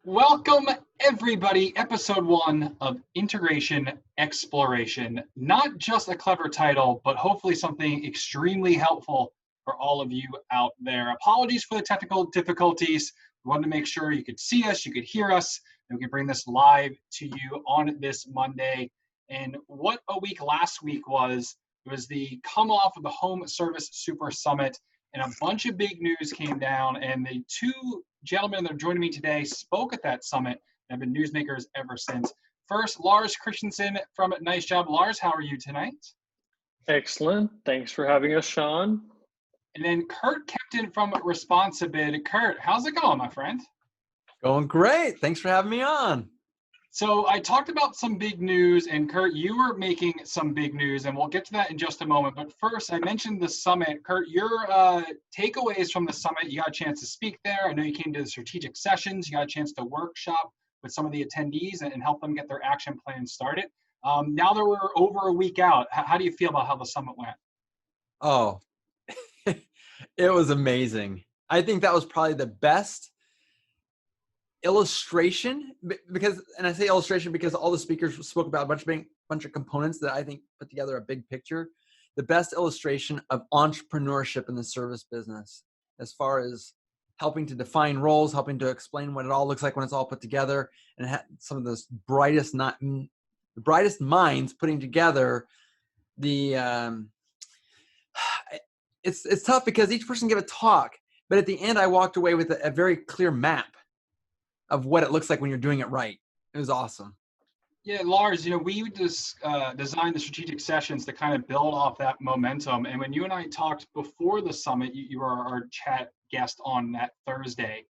Welcome, everybody. Episode 1 of Integration Exploration. Not just a clever title, but hopefully something extremely helpful for all of you out there. Apologies for the technical difficulties. We wanted to make sure you could see us, you could hear us, and we could bring this live to you on this Monday. And what a week last week was. It was the come off of the Home Service Super Summit, and a bunch of big news came down, and the two gentlemen that are joining me today spoke at that summit and have been newsmakers ever since. First, Lars Christensen from NiceJob. Lars, how are you tonight? Excellent. Thanks for having us, Sean. And then Curt Kempton from ResponsiBid. Curt, how's it going, my friend? Going great. Thanks for having me on. So I talked about some big news, and Curt, you were making some big news, and we'll get to that in just a moment. But first, I mentioned the summit. Curt, your takeaways from the summit, you got a chance to speak there. I know you came to the strategic sessions. You got a chance to workshop with some of the attendees and help them get their action plans started. Now that we're over a week out, how do you feel about how the summit went? Oh, it was amazing. I think that was probably the best illustration because, and I say illustration because all the speakers spoke about a bunch of components that I think put together a big picture. The best illustration of entrepreneurship in the service business, as far as helping to define roles, helping to explain what it all looks like when it's all put together, and some of the brightest minds putting together the. It's tough because each person gave a talk, but at the end I walked away with a very clear map of what it looks like when you're doing it right. It was awesome. Yeah, Lars, we just designed the strategic sessions to kind of build off that momentum. And when you and I talked before the summit, you were our chat guest on that Thursday.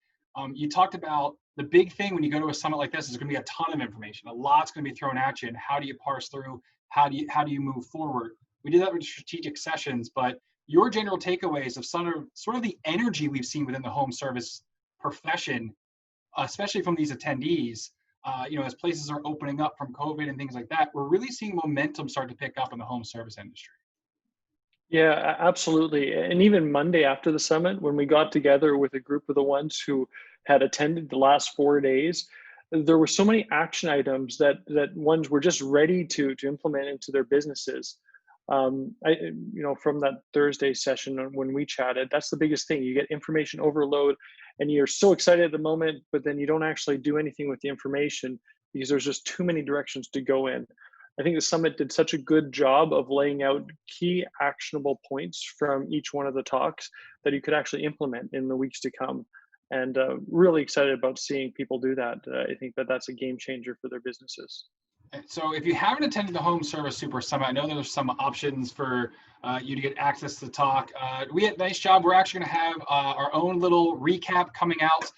You talked about the big thing when you go to a summit like this is going to be a ton of information. A lot's going to be thrown at you, and how do you parse through? How do you move forward? We did that with strategic sessions, but your general takeaways of sort of the energy we've seen within the home service profession, especially from these attendees, as places are opening up from COVID and things like that, we're really seeing momentum start to pick up in the home service industry. Yeah, absolutely. And even Monday after the summit, when we got together with a group of the ones who had attended the last 4 days, there were so many action items that ones were just ready to implement into their businesses. From that Thursday session when we chatted, that's the biggest thing. You get information overload and you're so excited at the moment, but then you don't actually do anything with the information because there's just too many directions to go in. I think the summit did such a good job of laying out key actionable points from each one of the talks that you could actually implement in the weeks to come. And really excited about seeing people do that. I think that's a game changer for their businesses. So if you haven't attended the Home Service Super Summit, I know there's some options for you to get access to the talk. We at NiceJob, we're actually going to have our own little recap coming out.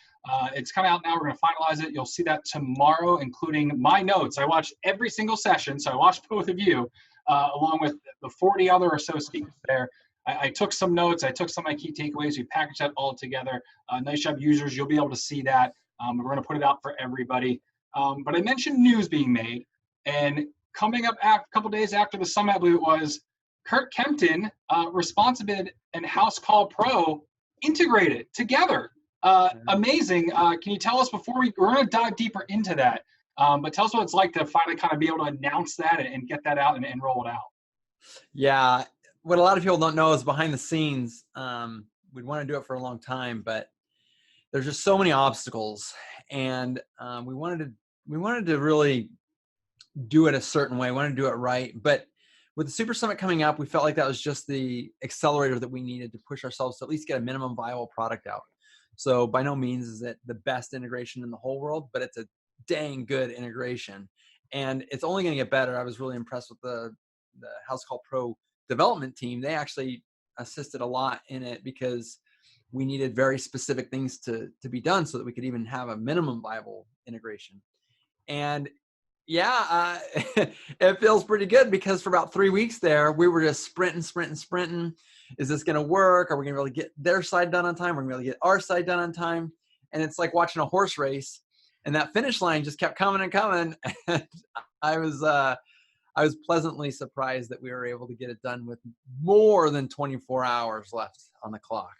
It's coming out now. We're going to finalize it. You'll see that tomorrow, including my notes. I watched every single session, so I watched both of you, along with the 40 other or so speakers there. I took some notes. I took some of my key takeaways. We packaged that all together. NiceJob users, you'll be able to see that. We're going to put it out for everybody. But I mentioned news being made. And coming up a couple days after the summit, I believe it was, Curt Kempton, ResponsiBid and Housecall Pro integrated together. Amazing. Can you tell us we're going to dive deeper into that, but tell us what it's like to finally kind of be able to announce that and get that out and roll it out. Yeah. What a lot of people don't know is behind the scenes, we'd want to do it for a long time, but there's just so many obstacles, and we wanted to really do it a certain way. We wanted to do it right. But with the Super Summit coming up, we felt like that was just the accelerator that we needed to push ourselves to at least get a minimum viable product out. So by no means is it the best integration in the whole world, but it's a dang good integration. And it's only going to get better. I was really impressed with the Housecall Pro development team. They actually assisted a lot in it because we needed very specific things to be done so that we could even have a minimum viable integration. And yeah, it feels pretty good because for about 3 weeks there, we were just sprinting. Is this going to work? Are we going to be able to get their side done on time? Are we going to be able to get our side done on time? And it's like watching a horse race, and that finish line just kept coming and coming. And I was pleasantly surprised that we were able to get it done with more than 24 hours left on the clock.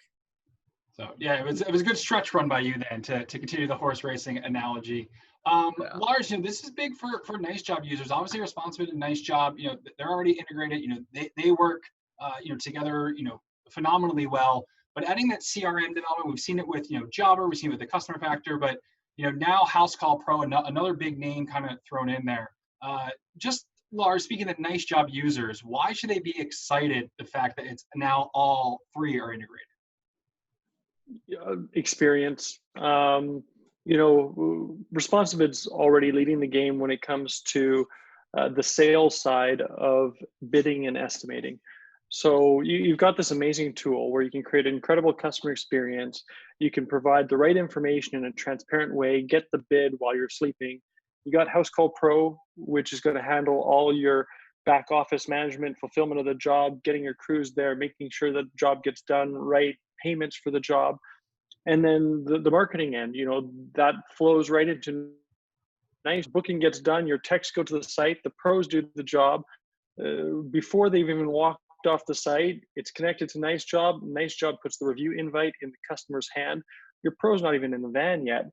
So Yeah, it was a good stretch run by you then to continue the horse racing analogy. Yeah. Lars, this is big for NiceJob users. Obviously, ResponsiBid and NiceJob, they're already integrated. They work, together, phenomenally well. But adding that CRM development, we've seen it with, Jobber, we've seen it with the customer factor, but now Housecall Pro, another big name kind of thrown in there. Just Lars, speaking of NiceJob users, why should they be excited the fact that it's now all three are integrated? Experience. ResponsiBid's already leading the game when it comes to the sales side of bidding and estimating. So you've got this amazing tool where you can create an incredible customer experience. You can provide the right information in a transparent way, get the bid while you're sleeping. You got Housecall Pro, which is going to handle all your back office management, fulfillment of the job, getting your crews there, making sure that the job gets done right, payments for the job. And then the marketing end, that flows right into Nice. Booking gets done, your techs go to the site, the pros do the job. Before they've even walked off the site, it's connected to NiceJob. NiceJob puts the review invite in the customer's hand. Your pro's not even in the van yet.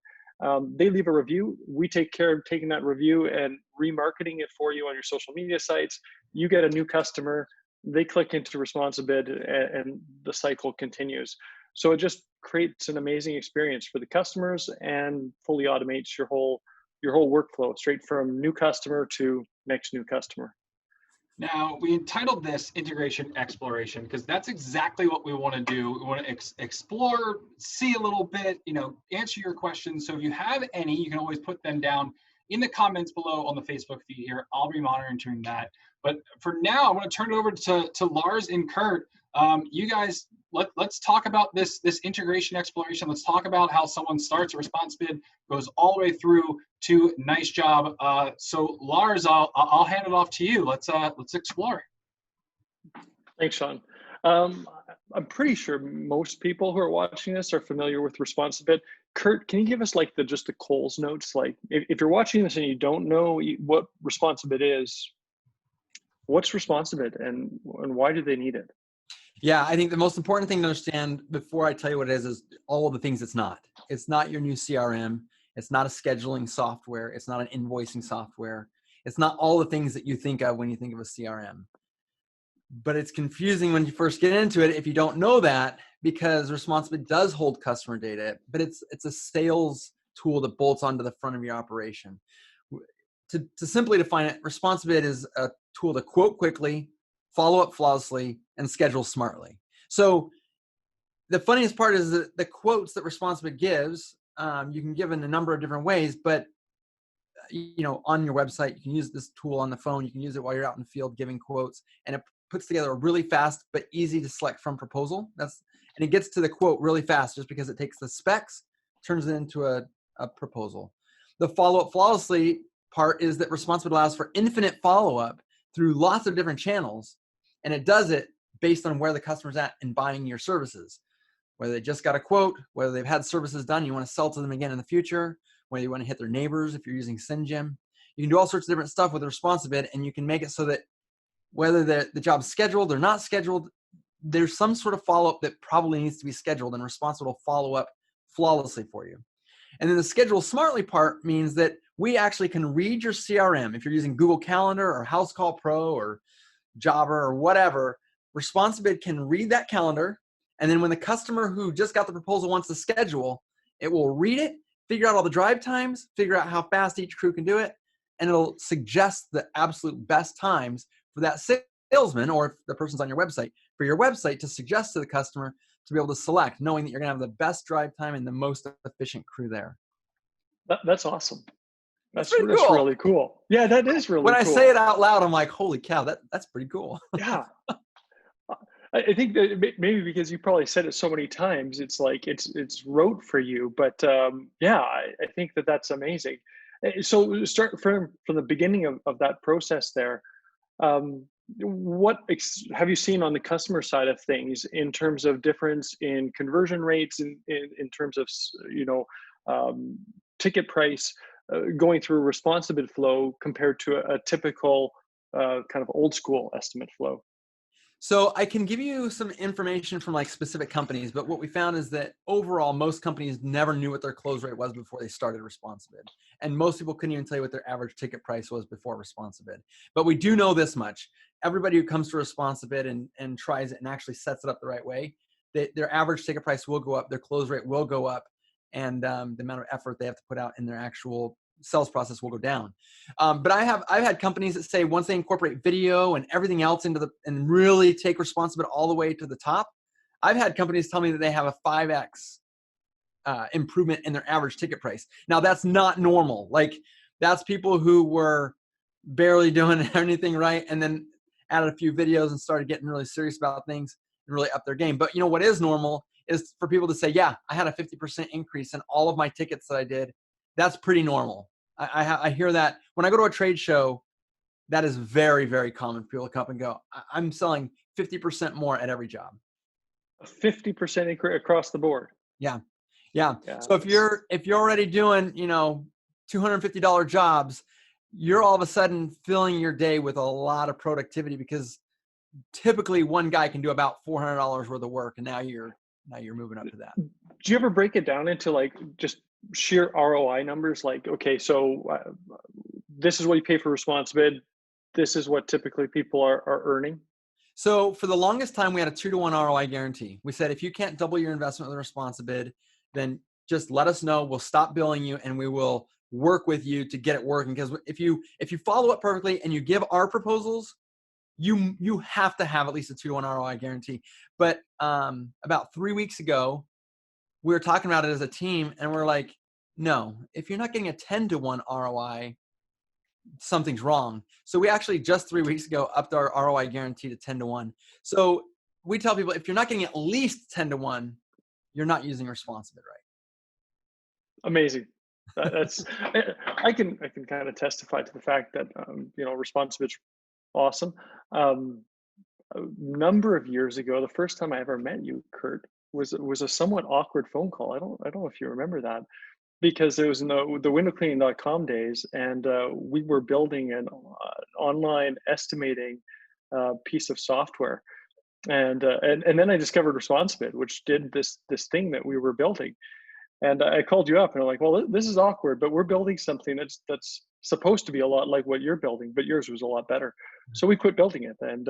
They leave a review. We take care of taking that review and remarketing it for you on your social media sites. You get a new customer. They click into ResponsiBid and the cycle continues. So it just creates an amazing experience for the customers and fully automates your whole workflow straight from new customer to next new customer. Now, we entitled this Integration Exploration because that's exactly what we want to do. We want to explore, see a little bit, answer your questions. So if you have any, you can always put them down in the comments below on the Facebook feed here. I'll be monitoring that. But for now, I want to turn it over to Lars and Curt. You guys, let's talk about this integration exploration. Let's talk about how someone starts a ResponsiBid, goes all the way through to NiceJob. So Lars, I'll hand it off to you. Let's explore. Thanks, Sean. I'm pretty sure most people who are watching this are familiar with ResponsiBid. Curt, can you give us just the Coles notes? Like if you're watching this and you don't know what ResponsiBid is, what's ResponsiBid and why do they need it? Yeah, I think the most important thing to understand before I tell you what it is all of the things it's not. It's not your new CRM. It's not a scheduling software. It's not an invoicing software. It's not all the things that you think of when you think of a CRM. But it's confusing when you first get into it if you don't know that, because ResponsiBid does hold customer data, but it's a sales tool that bolts onto the front of your operation. To simply define it, ResponsiBid is a tool to quote quickly, follow up flawlessly, and schedule smartly. So the funniest part is that the quotes that ResponsiBid gives, you can give in a number of different ways, but on your website, you can use this tool on the phone. You can use it while you're out in the field giving quotes, and it puts together a really fast but easy to select from proposal. And it gets to the quote really fast just because it takes the specs, turns it into a proposal. The follow up flawlessly part is that ResponsiBid allows for infinite follow-up through lots of different channels, and it does it based on where the customer's at in buying your services. Whether they just got a quote, whether they've had services done, you want to sell to them again in the future, whether you want to hit their neighbors if you're using SynGym. You can do all sorts of different stuff with ResponsiBid, and you can make it so that whether the job's scheduled or not scheduled, there's some sort of follow-up that probably needs to be scheduled, and ResponsiBid will follow up flawlessly for you. And then the schedule smartly part means that we actually can read your CRM. If you're using Google Calendar or Housecall Pro or Jobber or whatever, ResponsiBid can read that calendar. And then when the customer who just got the proposal wants to schedule, it will read it, figure out all the drive times, figure out how fast each crew can do it, and it'll suggest the absolute best times for that salesman, or if the person's on your website, for your website to suggest to the customer to be able to select, knowing that you're going to have the best drive time and the most efficient crew there. That's awesome. That's cool. really cool. Yeah, that is really cool. When I say it out loud, I'm like, holy cow, that's pretty cool. Yeah. I think that maybe because you probably said it so many times, it's like it's rote for you. But yeah, I think that's amazing. So start from the beginning of that process there. What have you seen on the customer side of things in terms of difference in conversion rates, in terms of ticket price going through a ResponsiBid flow compared to a typical kind of old school estimate flow? So I can give you some information from like specific companies, but what we found is that overall, most companies never knew what their close rate was before they started ResponsiBid. And most people couldn't even tell you what their average ticket price was before ResponsiBid. But we do know this much. Everybody who comes to ResponsiBid and tries it and actually sets it up the right way, their average ticket price will go up, their close rate will go up, and the amount of effort they have to put out in their actual sales process will go down. But I've had companies that say once they incorporate video and everything else and really take ResponsiBid all the way to the top, I've had companies tell me that they have a 5x improvement in their average ticket price. Now that's not normal. Like that's people who were barely doing anything right and then added a few videos and started getting really serious about things and really up their game. But you know what is normal is for people to say, yeah, I had a 50% increase in all of my tickets that I did. That's pretty normal. I hear that when I go to a trade show. That is very, very common. People come up and go, I'm selling 50% more at every job. A 50% increase across the board. Yeah. So if you're already doing, $250 jobs, you're all of a sudden filling your day with a lot of productivity because typically one guy can do about $400 worth of work, and now you're moving up to that. Do you ever break it down into like just sheer ROI numbers? Like, okay, so this is what you pay for ResponsiBid. This is what typically people are earning. So for the longest time, we had a 2-to-1 ROI guarantee. We said, if you can't double your investment with ResponsiBid, then just let us know. We'll stop billing you and we will work with you to get it working. Because if you follow up perfectly and you give our proposals, you have to have at least a 2-to-1 ROI guarantee. But about 3 weeks ago, we were talking about it as a team and we're like, no, if you're not getting a 10-to-1 ROI, something's wrong. So we actually just 3 weeks ago upped our ROI guarantee to 10-to-1. So we tell people, if you're not getting at least 10-to-1, you're not using ResponsiBid right. Amazing. That's I can kind of testify to the fact that ResponsiBid's awesome. A number of years ago, the first time I ever met you, Curt, was a somewhat awkward phone call. I don't know if you remember that, because it was in the windowcleaning.com days, and we were building an online estimating piece of software, and then I discovered ResponsiBid, which did this thing that we were building, and I called you up and I'm like, well, this is awkward, but we're building something that's supposed to be a lot like what you're building, but yours was a lot better. So we quit building it, and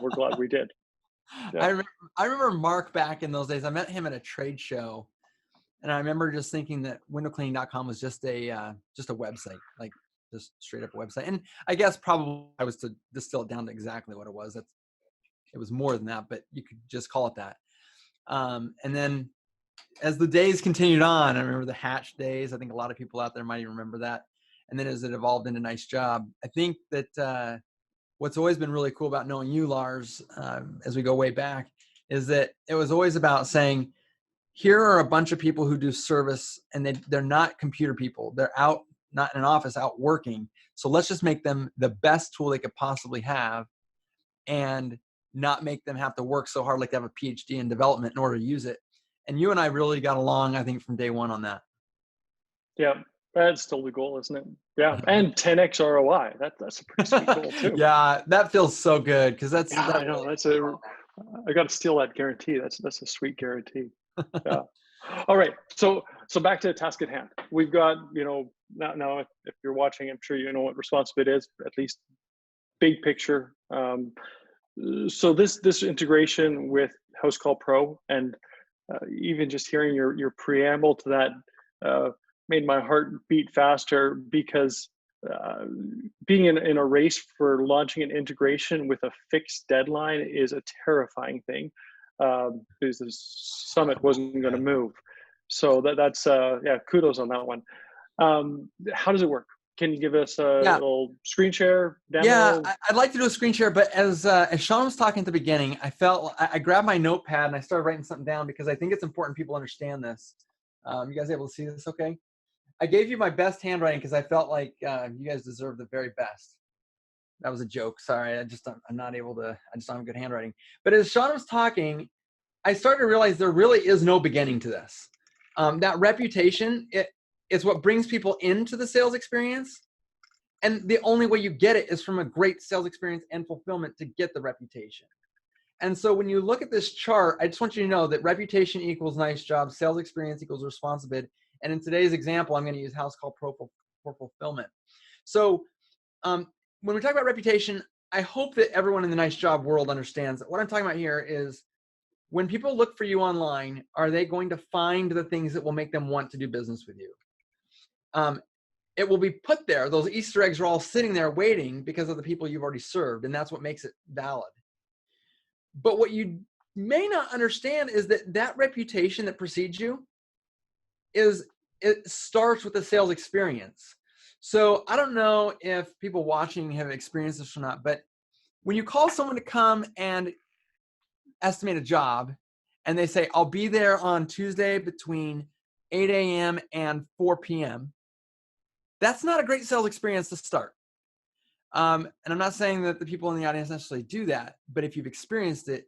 we're glad we did. Yeah. I remember Mark back in those days. I met him at a trade show, and I remember just thinking that windowcleaning.com was just a website, like just straight up a website. And I guess probably I was to distill it down to exactly what it was. It was more than that, but you could just call it that. And then as the days continued on, I remember the Hatch days. I think a lot of people out there might even remember that. And then as it evolved into NiceJob, I think that what's always been really cool about knowing you, Lars, as we go way back, is that it was always about saying, here are a bunch of people who do service, and they're not computer people. They're out, not in an office, out working. So let's just make them the best tool they could possibly have and not make them have to work so hard like they have a PhD in development in order to use it. And you and I really got along, I think, from day one on that. Yeah. That's still the goal, isn't it? Yeah, and 10x ROI. That's a pretty sweet goal too. Yeah, that feels so good because I know I got to steal that guarantee. That's a sweet guarantee. Yeah. All right. So back to the task at hand. We've got now if you're watching, I'm sure you know what ResponsiBid is, at least big picture. So this integration with Housecall Pro, and even just hearing your preamble to that. Made my heart beat faster, because being in a race for launching an integration with a fixed deadline is a terrifying thing, because the summit wasn't going to move. So that's kudos on that one. How does it work? Can you give us a little screen share demo? Yeah, I'd like to do a screen share, but as Sean was talking at the beginning, I grabbed my notepad and I started writing something down because I think it's important people understand this. You guys able to see this okay? I gave you my best handwriting because I felt like you guys deserve the very best. That was a joke. Sorry. I'm not able to, I just don't have good handwriting. But as Sean was talking, I started to realize there really is no beginning to this. That reputation, it's what brings people into the sales experience. And the only way you get it is from a great sales experience and fulfillment to get the reputation. And so when you look at this chart, I just want you to know that reputation equals NiceJob, sales experience equals ResponsiBid. And in today's example, I'm going to use Housecall Pro for fulfillment. So when we talk about reputation, I hope that everyone in the NiceJob world understands that what I'm talking about here is when people look for you online, are they going to find the things that will make them want to do business with you? It will be put there. Those Easter eggs are all sitting there waiting because of the people you've already served, and that's what makes it valid. But what you may not understand is that that reputation that precedes you it starts with the sales experience. So I don't know if people watching have experienced this or not, but when you call someone to come and estimate a job and they say, I'll be there on Tuesday between 8 a.m. and 4 p.m., that's not a great sales experience to start. And I'm not saying that the people in the audience necessarily do that, but if you've experienced it,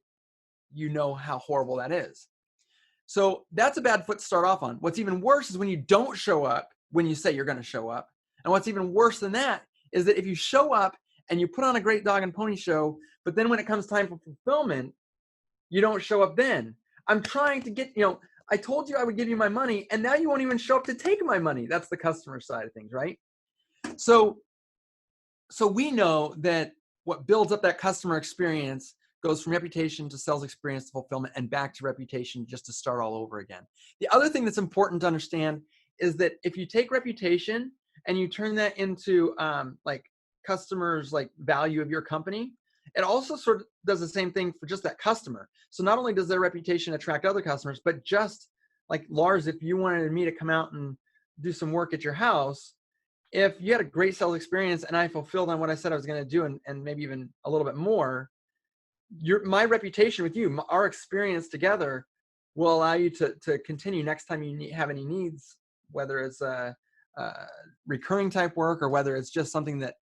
you know how horrible that is. So that's a bad foot to start off on. What's even worse is when you don't show up when you say you're going to show up. And what's even worse than that is that if you show up and you put on a great dog and pony show, but then when it comes time for fulfillment, you don't show up then. I'm trying to get, I told you I would give you my money, and now you won't even show up to take my money. That's the customer side of things, right? So we know that what builds up that customer experience goes from reputation to sales experience to fulfillment and back to reputation just to start all over again. The other thing that's important to understand is that if you take reputation and you turn that into like customers, like value of your company, it also sort of does the same thing for just that customer. So not only does their reputation attract other customers, but just like Lars, if you wanted me to come out and do some work at your house, if you had a great sales experience and I fulfilled on what I said I was going to do and maybe even a little bit more, my reputation with you, our experience together will allow you to continue next time you have any needs, whether it's a recurring type work or whether it's just something that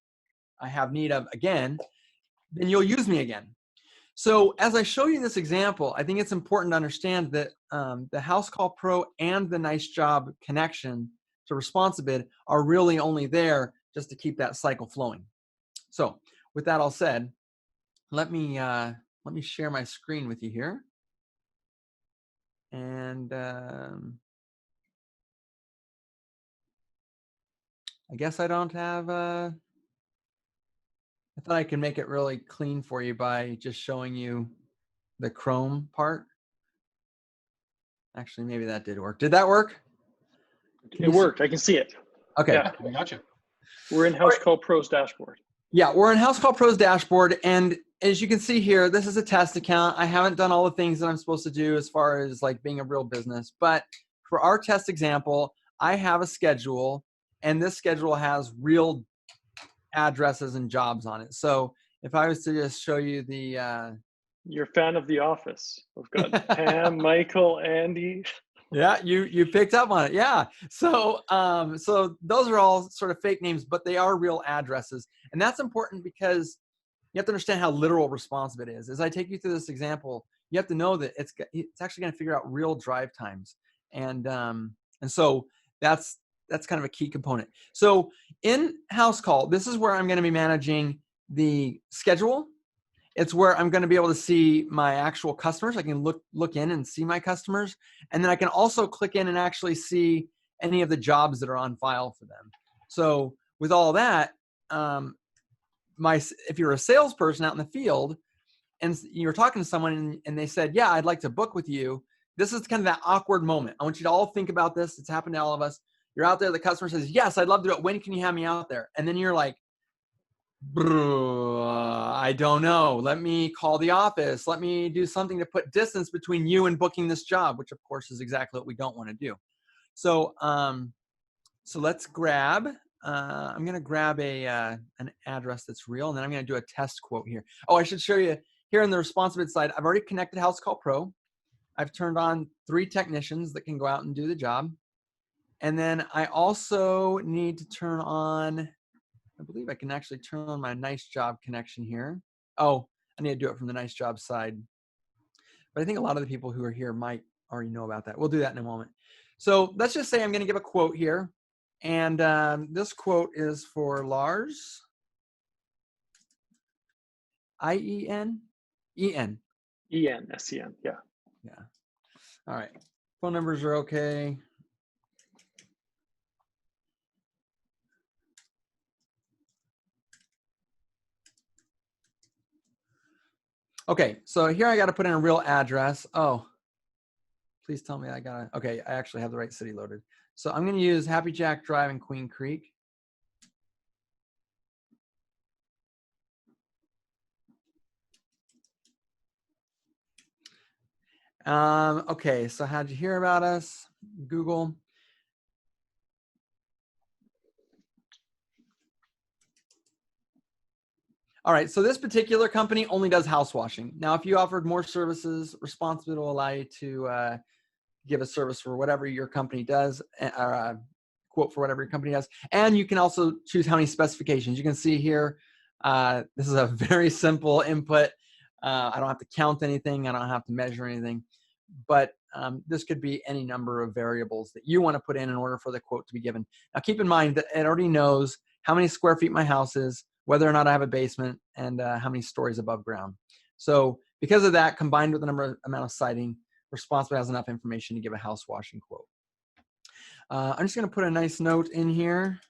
I have need of again, then you'll use me again. So as I show you this example, I think it's important to understand that the Housecall Pro and the NiceJob connection to ResponsiBid are really only there just to keep that cycle flowing. So with that all said, let me share my screen with you here. And I guess I don't have, I thought I could make it really clean for you by just showing you the Chrome part. Actually, maybe that did work. Did that work? It worked. I can see it. Okay. Yeah, We got you. we're in Housecall Pro's dashboard. Yeah, we're in Housecall Pro's dashboard. And as you can see here, this is a test account. I haven't done all the things that I'm supposed to do as far as like being a real business. But for our test example, I have a schedule, and this schedule has real addresses and jobs on it. So if I was to just show you the... You're a fan of The Office. We've got Pam, Michael, Andy. Yeah, you picked up on it. Yeah. So so those are all sort of fake names, but they are real addresses. And that's important because you have to understand how literal ResponsiBid is. As I take you through this example, you have to know that it's actually going to figure out real drive times. And so that's kind of a key component. So in Housecall, this is where I'm going to be managing the schedule. It's where I'm going to be able to see my actual customers. I can look in and see my customers. And then I can also click in and actually see any of the jobs that are on file for them. So with all that, if you're a salesperson out in the field and you're talking to someone and they said, yeah, I'd like to book with you, this is kind of that awkward moment. I want you to all think about this. It's happened to all of us. You're out there, the customer says, yes, I'd love to do it. When can you have me out there? And then you're like, I don't know. Let me call the office. Let me do something to put distance between you and booking this job, which of course is exactly what we don't want to do. So, so let's grab, I'm going to grab an address that's real, and then I'm going to do a test quote here. Oh, I should show you here on the ResponsiBid side. I've already connected Housecall Pro. I've turned on 3 technicians that can go out and do the job. And then I also need to turn on, I believe I can actually turn on my NiceJob connection here. Oh, I need to do it from the NiceJob side. But I think a lot of the people who are here might already know about that. We'll do that in a moment. So let's just say I'm going to give a quote here. And this quote is for Lars. I-E-N? E-N. E-N-S-E-N, yeah. Yeah. All right. Phone numbers are okay. Okay, so here I got to put in a real address. Oh, please tell me okay, I actually have the right city loaded. So I'm going to use Happy Jack Drive in Queen Creek. Okay, so how'd you hear about us? Google. All right, so this particular company only does house washing. Now, if you offered more services, ResponsiBid will allow you to give a service for whatever your company does, or quote for whatever your company does. And you can also choose how many specifications. You can see here, this is a very simple input. I don't have to count anything. I don't have to measure anything. But this could be any number of variables that you want to put in order for the quote to be given. Now, keep in mind that it already knows how many square feet my house is, whether or not I have a basement, and how many stories above ground. So because of that, combined with the amount of siding, ResponsiBid has enough information to give a house washing quote. I'm just going to put a nice note in here,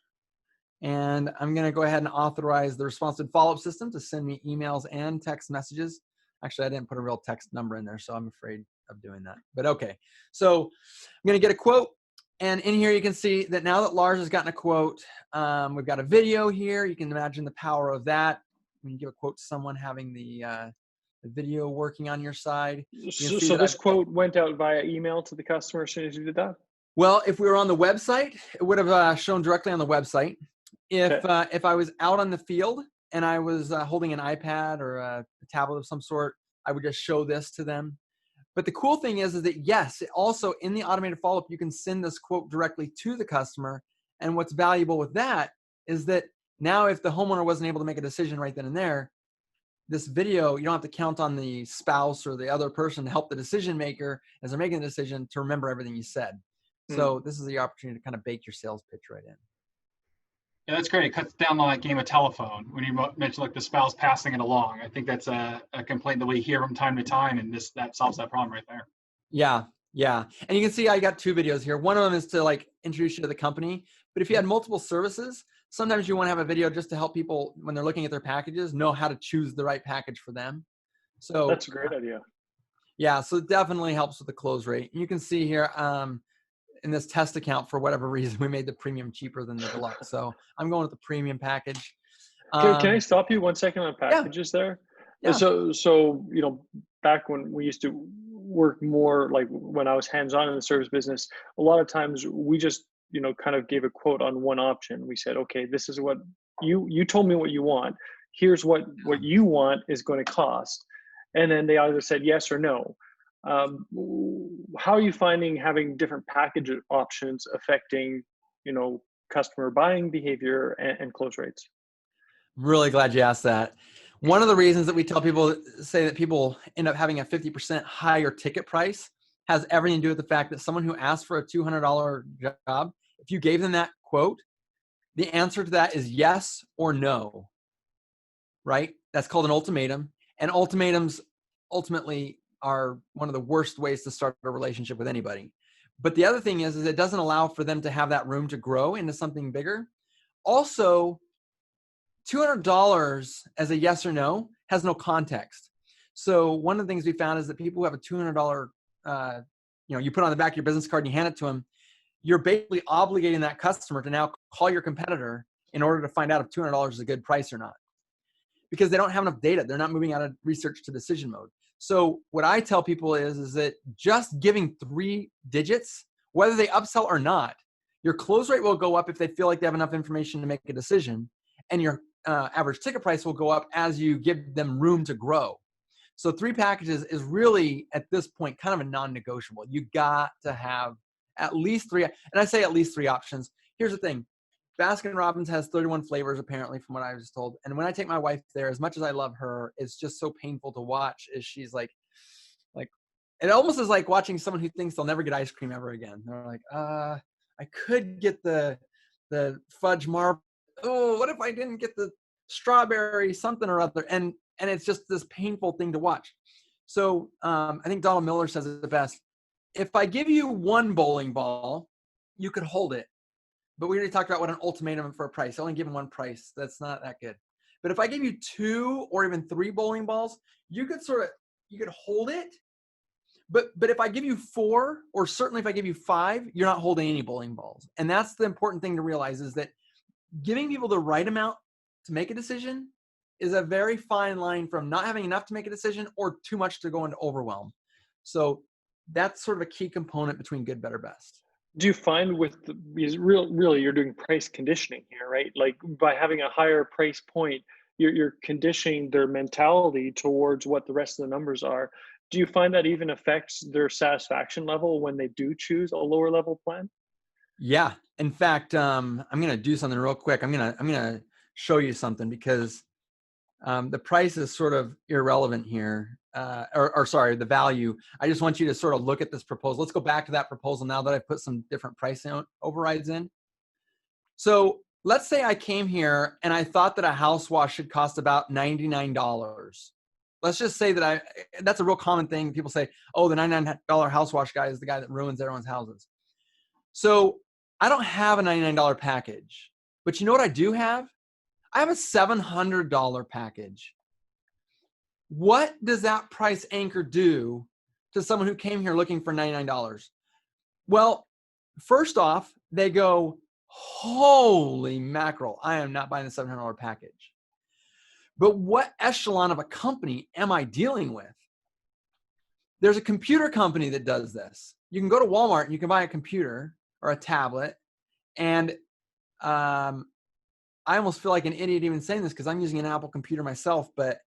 and I'm going to go ahead and authorize the ResponsiBid follow-up system to send me emails and text messages. Actually, I didn't put a real text number in there, so I'm afraid of doing that. But okay, so I'm going to get a quote. And in here, you can see that now that Lars has gotten a quote, we've got a video here. You can imagine the power of that. When you give a quote to someone, having the video working on your side. So this quote went out via email to the customer as soon as you did that? Well, if we were on the website, it would have shown directly on the website. If I was out on the field and I was holding an iPad or a tablet of some sort, I would just show this to them. But the cool thing is that, yes, also in the automated follow-up, you can send this quote directly to the customer. And what's valuable with that is that now if the homeowner wasn't able to make a decision right then and there, this video, you don't have to count on the spouse or the other person to help the decision maker as they're making the decision to remember everything you said. So this is the opportunity to kind of bake your sales pitch right in. Yeah, that's great. It cuts down on that game of telephone when you mentioned like the spouse passing it along. I think that's a complaint that we hear from time to time, and that solves that problem right there. Yeah, yeah. And you can see I got two videos here. One of them is to like introduce you to the company. But if you had multiple services, sometimes you want to have a video just to help people when they're looking at their packages know how to choose the right package for them. So that's a great idea. Yeah, so it definitely helps with the close rate. You can see here in this test account, for whatever reason, we made the premium cheaper than the deluxe. So I'm going with the premium package. Can I stop you 1 second on packages there? Yeah. So back when we used to work more, like when I was hands-on in the service business, a lot of times we just kind of gave a quote on one option. We said, okay, this is what you told me what you want. Here's what you want is going to cost, and then they either said yes or no. How are you finding having different package options affecting customer buying behavior and close rates? Really glad you asked that. One of the reasons that we tell people, say that people end up having a 50% higher ticket price, has everything to do with the fact that someone who asked for a $200 job, if you gave them that quote, the answer to that is yes or no, right? That's called an ultimatum. And ultimatums ultimately are one of the worst ways to start a relationship with anybody. But the other thing is it doesn't allow for them to have that room to grow into something bigger. Also, $200 as a yes or no has no context. So one of the things we found is that people who have a $200, you put on the back of your business card and you hand it to them, you're basically obligating that customer to now call your competitor in order to find out if $200 is a good price or not, because they don't have enough data. They're not moving out of research to decision mode. So what I tell people is that just giving 3 digits, whether they upsell or not, your close rate will go up if they feel like they have enough information to make a decision, and your average ticket price will go up as you give them room to grow. So 3 packages is really, at this point, kind of a non-negotiable. You got to have at least 3, and I say at least 3 options. Here's the thing. Baskin-Robbins has 31 flavors, apparently, from what I was told. And when I take my wife there, as much as I love her, it's just so painful to watch. Is she's like, it almost is like watching someone who thinks they'll never get ice cream ever again. They're like, I could get the fudge marble. Oh, what if I didn't get the strawberry something or other? And it's just this painful thing to watch. So I think Donald Miller says it the best. If I give you one bowling ball, you could hold it. But we already talked about what an ultimatum for a price. I only give them one price. That's not that good. But if I give you 2 or even 3 bowling balls, you could hold it. But if I give you 4, or certainly if I give you 5, you're not holding any bowling balls. And that's the important thing to realize, is that giving people the right amount to make a decision is a very fine line from not having enough to make a decision or too much to go into overwhelm. So that's sort of a key component between good, better, best. Do you find because really you're doing price conditioning here, right? Like by having a higher price point, you're conditioning their mentality towards what the rest of the numbers are. Do you find that even affects their satisfaction level when they do choose a lower level plan? Yeah. In fact, I'm going to do something real quick. I'm going to show you something, because the price is sort of irrelevant here, sorry, the value. I just want you to sort of look at this proposal. Let's go back to that proposal now that I've put some different price overrides in. So let's say I came here and I thought that a house wash should cost about $99. Let's just say that that's a real common thing. People say, oh, the $99 house wash guy is the guy that ruins everyone's houses. So I don't have a $99 package, but you know what I do have? I have a $700 package. What does that price anchor do to someone who came here looking for $99? Well, first off, they go, holy mackerel, I am not buying the $700 package. But what echelon of a company am I dealing with? There's a computer company that does this. You can go to Walmart and you can buy a computer or a tablet, and I almost feel like an idiot even saying this because I'm using an Apple computer myself, but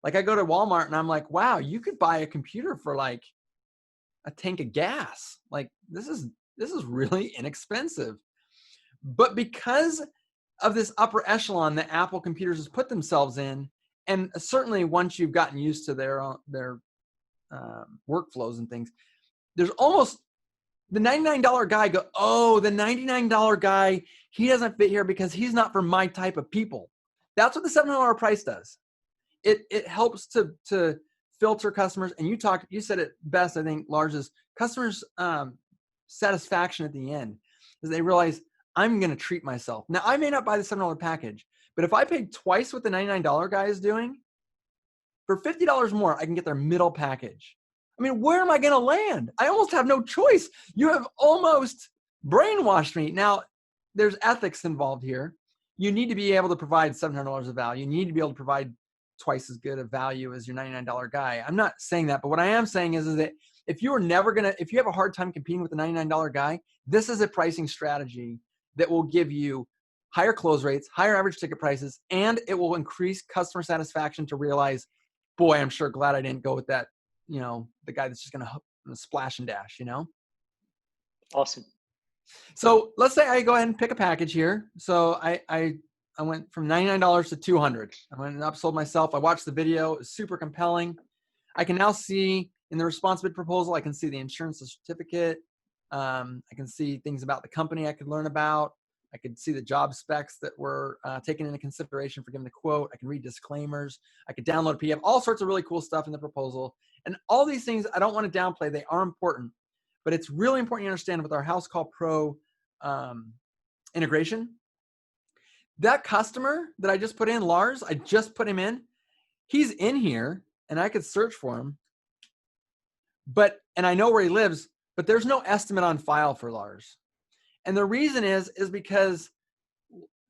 like I go to Walmart and I'm like, wow, you could buy a computer for like a tank of gas. Like this is really inexpensive. But because of this upper echelon that Apple computers has put themselves in, and certainly once you've gotten used to their workflows and things, there's almost the $99 guy go, oh, the $99 guy, he doesn't fit here because he's not for my type of people. That's what the $700 price does. It helps to filter customers. And you said it best, I think, Lars, is customers' satisfaction at the end, is they realize I'm going to treat myself. Now, I may not buy the $700 package, but if I paid twice what the $99 guy is doing, for $50 more, I can get their middle package. I mean, where am I going to land? I almost have no choice. You have almost brainwashed me. Now, there's ethics involved here. You need to be able to provide $700 of value. You need to be able to provide twice as good a value as your $99 guy. I'm not saying that, but what I am saying is that if you have a hard time competing with the $99 guy, this is a pricing strategy that will give you higher close rates, higher average ticket prices, and it will increase customer satisfaction to realize, boy, I'm sure glad I didn't go with that, the guy that's just going to splash and dash, Awesome. So let's say I go ahead and pick a package here. So I went from $99 to $200. I went and upsold myself. I watched the video. It was super compelling. I can now see in the ResponsiBid proposal, I can see the insurance certificate. I can see things about the company I could learn about. I could see the job specs that were taken into consideration for giving the quote. I can read disclaimers. I could download a PDF, all sorts of really cool stuff in the proposal. And all these things, I don't want to downplay. They are important. But it's really important you understand with our Housecall Pro integration, that customer that I just put in, Lars, I just put him in. He's in here, and I could search for him. And I know where he lives, but there's no estimate on file for Lars. And the reason is because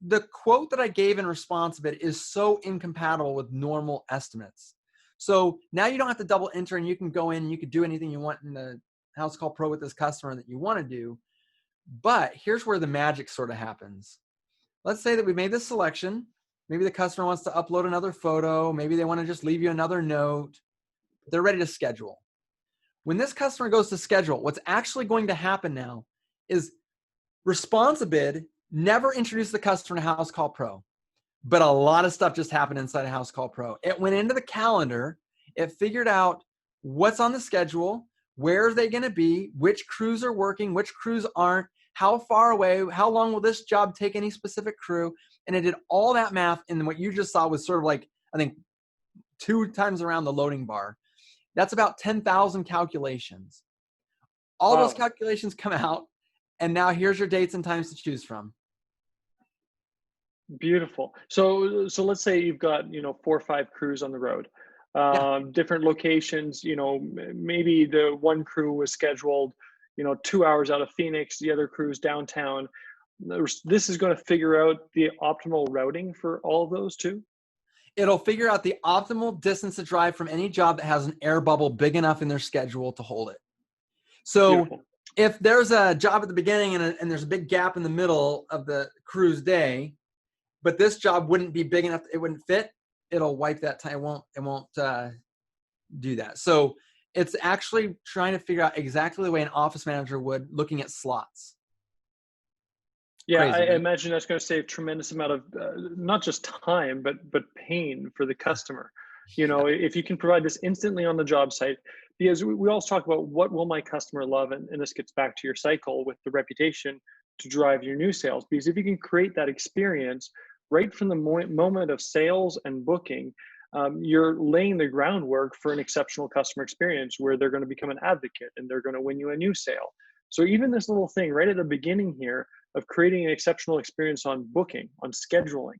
the quote that I gave in ResponsiBid is so incompatible with normal estimates. So now you don't have to double enter, and you can go in and you can do anything you want in the Housecall Pro with this customer that you want to do. But here's where the magic sort of happens. Let's say that we made this selection. Maybe the customer wants to upload another photo. Maybe they want to just leave you another note. They're ready to schedule. When this customer goes to schedule, what's actually going to happen now is ResponsiBid never introduced the customer to Housecall Pro, but a lot of stuff just happened inside of Housecall Pro. It went into the calendar. It figured out what's on the schedule, where are they going to be, which crews are working, which crews aren't, how far away, how long will this job take any specific crew, and it did all that math. And what you just saw was sort of like, I think, 2 times around the loading bar. That's about 10,000 calculations. All those calculations come out, and now here's your dates and times to choose from. Beautiful. So let's say you've got, 4 or 5 crews on the road, different locations. Maybe the one crew was scheduled, 2 hours out of Phoenix, the other crew's downtown. This is going to figure out the optimal routing for all of those too. It'll figure out the optimal distance to drive from any job that has an air bubble big enough in their schedule to hold it. So beautiful. If there's a job at the beginning and there's a big gap in the middle of the crew's day, but this job wouldn't be big enough, it wouldn't fit, it'll wipe that time. It won't do that. So it's actually trying to figure out exactly the way an office manager would, looking at slots. Yeah, I imagine that's going to save a tremendous amount of not just time, but pain for the customer. If you can provide this instantly on the job site, because we always talk about what will my customer love, and this gets back to your cycle with the reputation to drive your new sales. Because if you can create that experience right from the moment of sales and booking, you're laying the groundwork for an exceptional customer experience where they're going to become an advocate and they're going to win you a new sale. So even this little thing right at the beginning here of creating an exceptional experience on booking, on scheduling,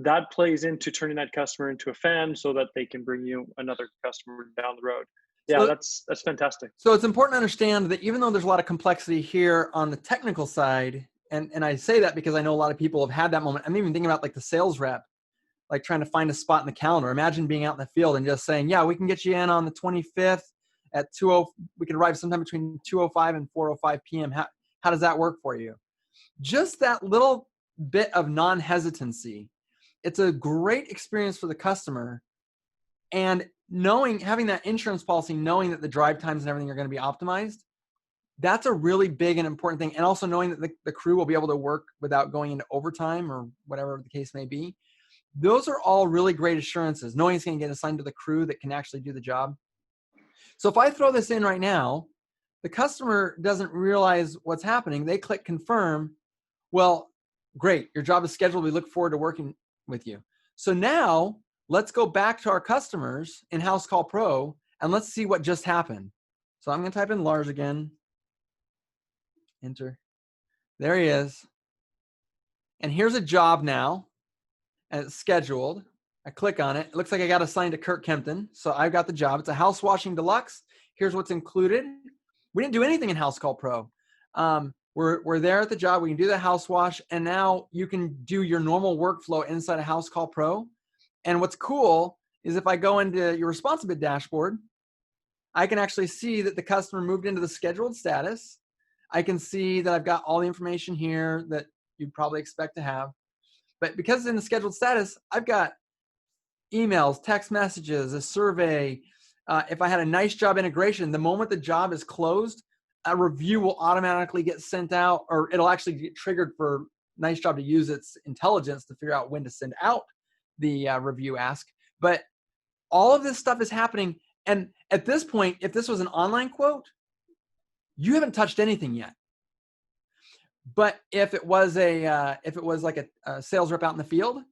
that plays into turning that customer into a fan so that they can bring you another customer down the road. Yeah, so, that's fantastic. So it's important to understand that even though there's a lot of complexity here on the technical side, and I say that because I know a lot of people have had that moment. I'm even thinking about like the sales rep, like trying to find a spot in the calendar. Imagine being out in the field and just saying, yeah, we can get you in on the 25th at we could arrive sometime between 2:05 and 4:05 p.m. How does that work for you? Just that little bit of non-hesitancy. It's a great experience for the customer. And having that insurance policy, knowing that the drive times and everything are going to be optimized, that's a really big and important thing. And also knowing that the crew will be able to work without going into overtime or whatever the case may be. Those are all really great assurances, knowing it's going to get assigned to the crew that can actually do the job. So if I throw this in right now, the customer doesn't realize what's happening. They click confirm. Well, great. Your job is scheduled. We look forward to working with you. So now let's go back to our customers in Housecall Pro and let's see what just happened. So I'm going to type in Lars again. Enter. There he is. And here's a job now. And it's scheduled. I click on it. It looks like I got assigned to Curt Kempton. So I've got the job. It's a house washing deluxe. Here's what's included. We didn't do anything in Housecall Pro. We're there at the job. We can do the house wash. And now you can do your normal workflow inside of Housecall Pro. And what's cool is if I go into your ResponsiBid dashboard, I can actually see that the customer moved into the scheduled status. I can see that I've got all the information here that you'd probably expect to have. But because it's in the scheduled status, I've got emails, text messages, a survey. If I had a NiceJob integration, the moment the job is closed, a review will automatically get sent out, or it'll actually get triggered for NiceJob to use its intelligence to figure out when to send out the review ask. But all of this stuff is happening. And at this point, if this was an online quote, you haven't touched anything yet. But if it was like a sales rep out in the field,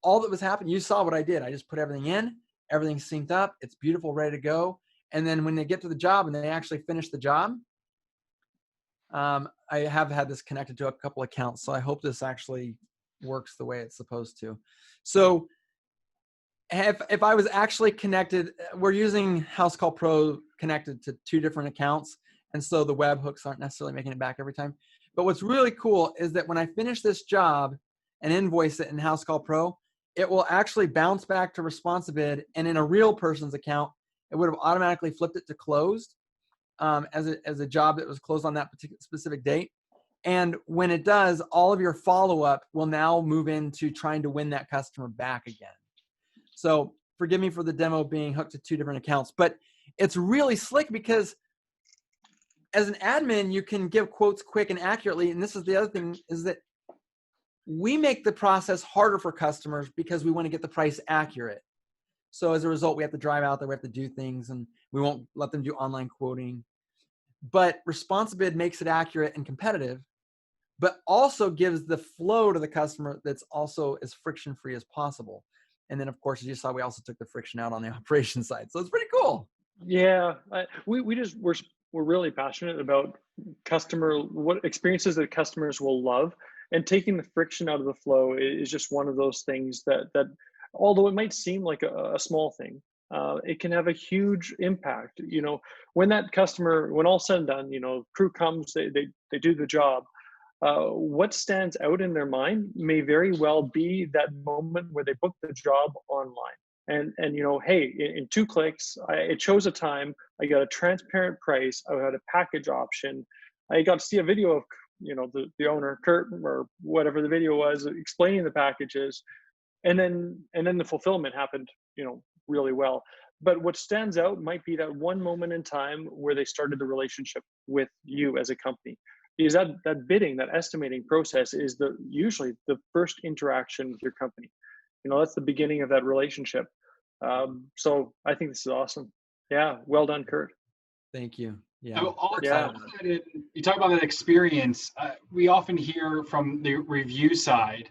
all that was happening, you saw what I did. I just put everything in, everything's synced up, it's beautiful, ready to go. And then when they get to the job and they actually finish the job, I have had this connected to a couple accounts, so I hope this actually works the way it's supposed to. So if I was actually connected, we're using Housecall Pro connected to 2 different accounts, and so the webhooks aren't necessarily making it back every time. But what's really cool is that when I finish this job and invoice it in Housecall Pro, it will actually bounce back to ResponsiBid, and in a real person's account, it would have automatically flipped it to closed as a job that was closed on that particular specific date. And when it does, all of your follow-up will now move into trying to win that customer back again. So forgive me for the demo being hooked to 2 different accounts, but it's really slick because as an admin, you can give quotes quick and accurately. And this is the other thing, is that we make the process harder for customers because we want to get the price accurate. So as a result, we have to drive out there, we have to do things, and we won't let them do online quoting. But ResponsiBid makes it accurate and competitive, but also gives the flow to the customer that's also as friction-free as possible. And then of course, as you saw, we also took the friction out on the operation side. So it's pretty cool. Yeah, we're really passionate about what experiences that customers will love, and taking the friction out of the flow is just one of those things that although it might seem like a small thing, it can have a huge impact. When that customer, when all said and done, crew comes, they do the job. What stands out in their mind may very well be that moment where they book the job online. And hey, in 2 clicks, it chose a time. I got a transparent price. I had a package option. I got to see a video of the owner, Curt, or whatever the video was, explaining the packages, and then the fulfillment happened really well. But what stands out might be that one moment in time where they started the relationship with you as a company, because that bidding, that estimating process is usually the first interaction with your company. That's the beginning of that relationship. So I think this is awesome. Yeah, well done, Curt. Thank you. Yeah. You talk about that experience. We often hear from the review side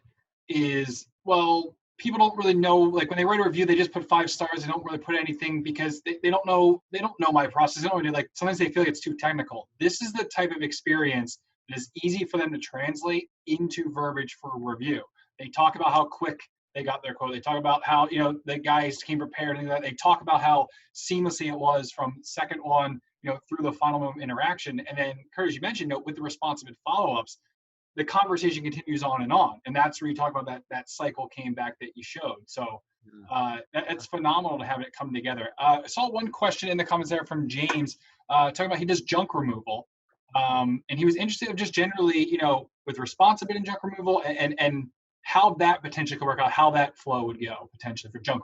is, well, people don't really know, like when they write a review, they just put 5 stars. They don't really put anything because they don't know my process. They don't really, like, sometimes they feel like it's too technical. This is the type of experience that is easy for them to translate into verbiage for a review. They talk about how quick they got their quote. They talk about how, the guys came prepared, and they talk about how seamlessly it was from second one, through the final moment interaction. And then, Curt, as you mentioned, with the ResponsiBid follow-ups, the conversation continues on. And that's where you talk about that cycle came back that you showed. So it's phenomenal to have it come together. I saw one question in the comments there from James talking about he does junk removal. And he was interested in just generally, with ResponsiBid and junk removal and how that potentially could work out, how that flow would go potentially for junk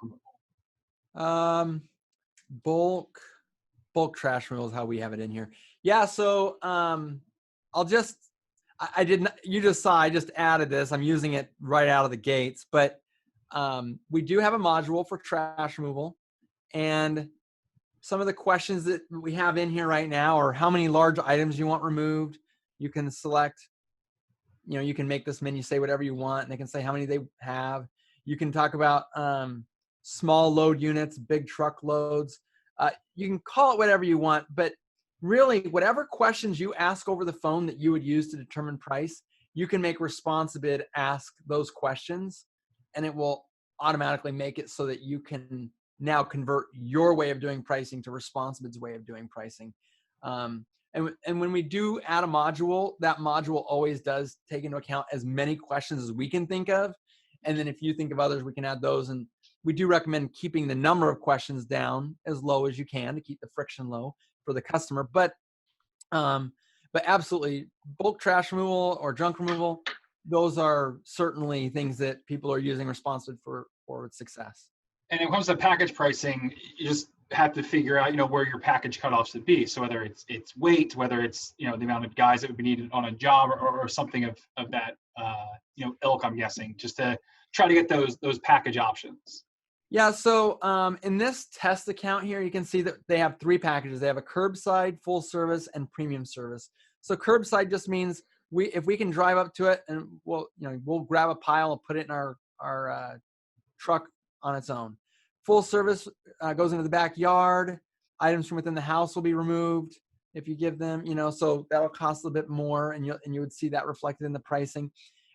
removal. Bulk trash removal is how we have it in here. Yeah. So I just added this. I'm using it right out of the gates, but we do have a module for trash removal, and some of the questions that we have in here right now are how many large items you want removed. You can select, you can make this menu say whatever you want, and they can say how many they have. You can talk about small load units, big truck loads. You can call it whatever you want, but really whatever questions you ask over the phone that you would use to determine price, you can make ResponsiBid ask those questions, and it will automatically make it so that you can now convert your way of doing pricing to ResponsiBid's way of doing pricing. And when we do add a module, that module always does take into account as many questions as we can think of. And then if you think of others, we can add those. And we do recommend keeping the number of questions down as low as you can to keep the friction low for the customer. But absolutely, bulk trash removal or junk removal, those are certainly things that people are using ResponsiBid for success. And when it comes to package pricing, you just have to figure out, where your package cutoffs would be. So whether it's weight, whether it's, the amount of guys that would be needed on a job or something of that, ilk, I'm guessing, just to try to get those package options. Yeah. So in this test account here, you can see that they have 3 packages. They have a curbside, full service, and premium service. So curbside just means if we can drive up to it and we'll grab a pile and put it in our truck on its own. Full service goes into the backyard. Items from within the house will be removed if you give them, so that'll cost a little bit more, and you would see that reflected in the pricing.